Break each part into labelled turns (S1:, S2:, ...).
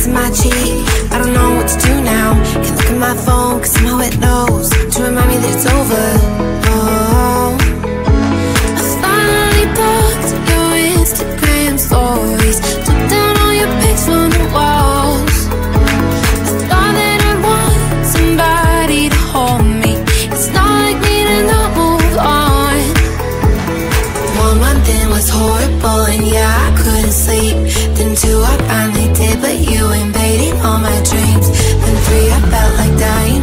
S1: kissing my cheek. I don't know what to do now. Can't look at my phone, cause somehow it knows to remind me that it's over. Oh, I finally blocked your Instagram stories, took down all your pics from the walls. I thought that I'd want somebody to hold me. It's not like me to not move on. 1 month in was horrible, and yeah, I couldn't sleep. Then 2, I finally did, but you invaded all my dreams. Then 3, I felt like dying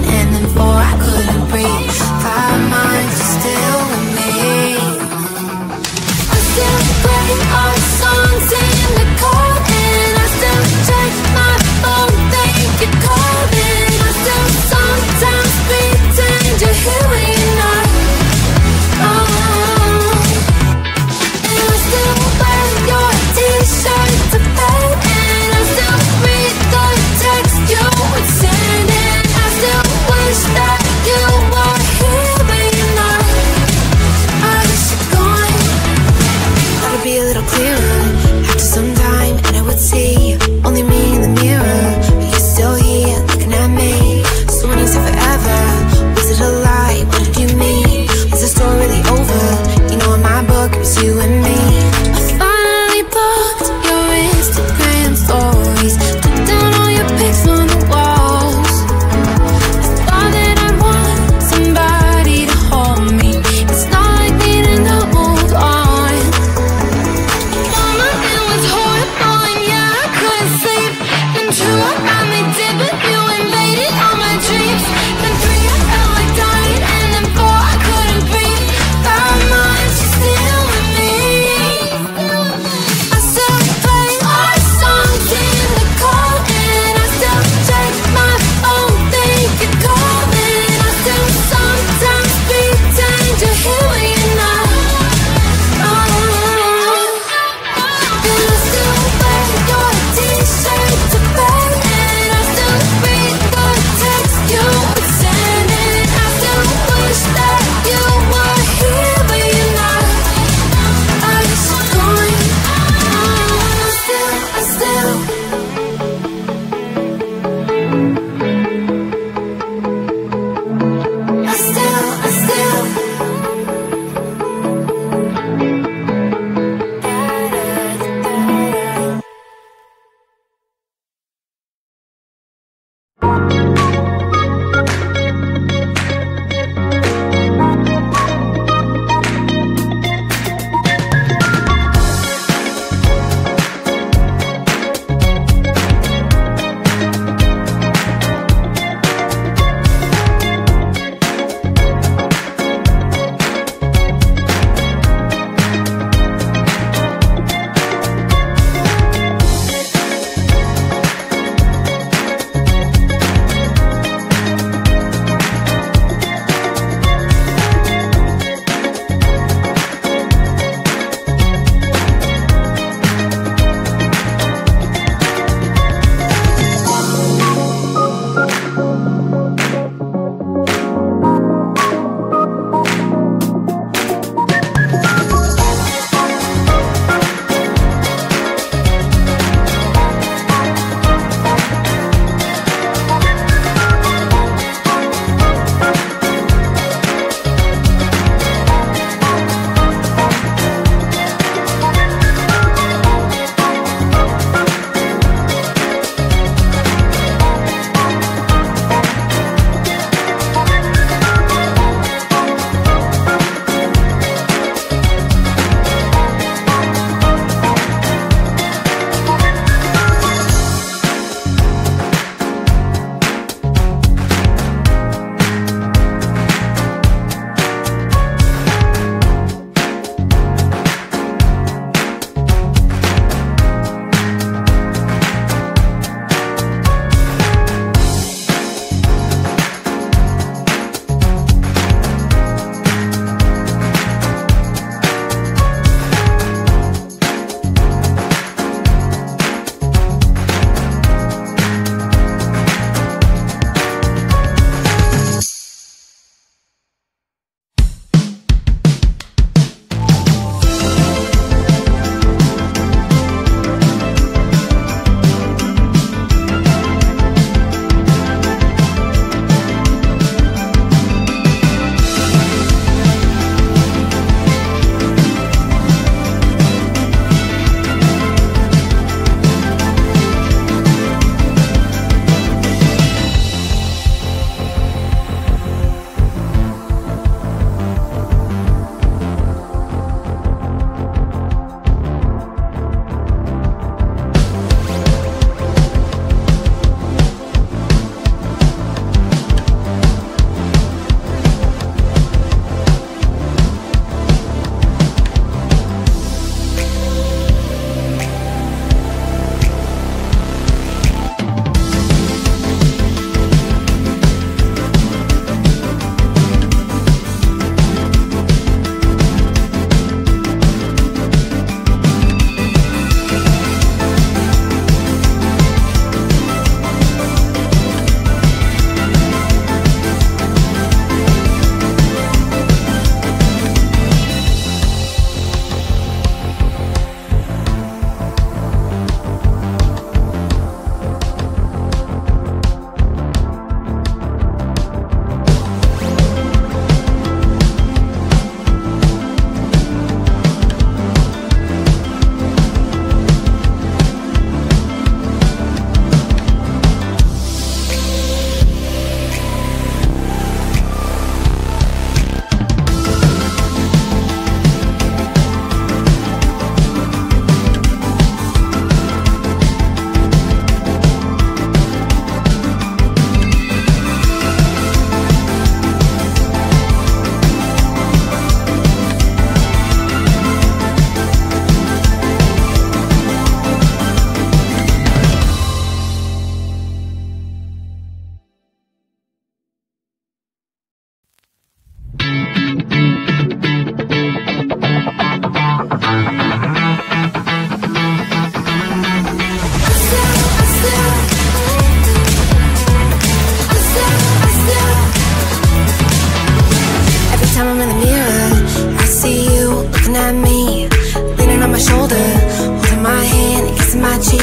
S1: my shoulder, holding my hand and kissing my cheek.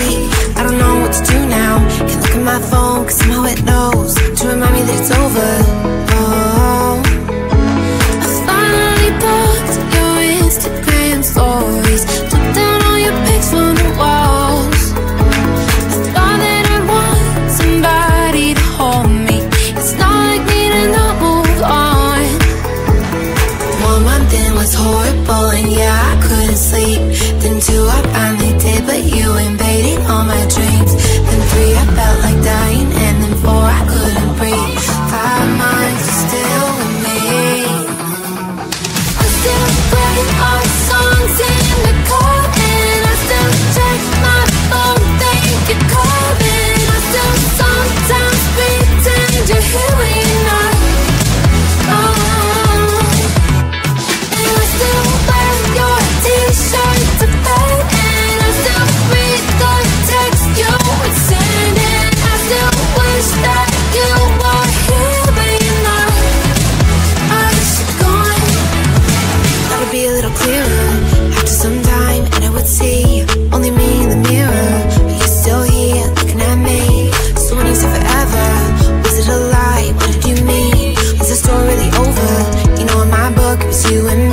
S1: I don't know what to do now. Can't look at my phone, cause somehow it knows to remind me that it's over. Oh, I finally blocked your Instagram stories, took down all your pics from the walls. I thought that I'd want somebody to hold me. It's not like me to not move on. 1 month in was horrible, and yeah, I couldn't sleep. Then 2, I finally did, but you invaded all my dreams. Then 3, I felt like dying, and then 4, I couldn't breathe. 5 months, you're still with me. I still play our songs in the car, and I still check my phone, think you're calling. I still sometimes pretend you're here when you're not. And I still wear your t-shirt to bed, and I still read the text you would send, and I still wish that you were here when you're not. I wish you're gone. That would be a little clearer after some time, and I would see only me in the mirror, but you're still here looking at me. So when you said forever, was it a lie? What did you mean? Was the story really over? You know, in my book it was you and me.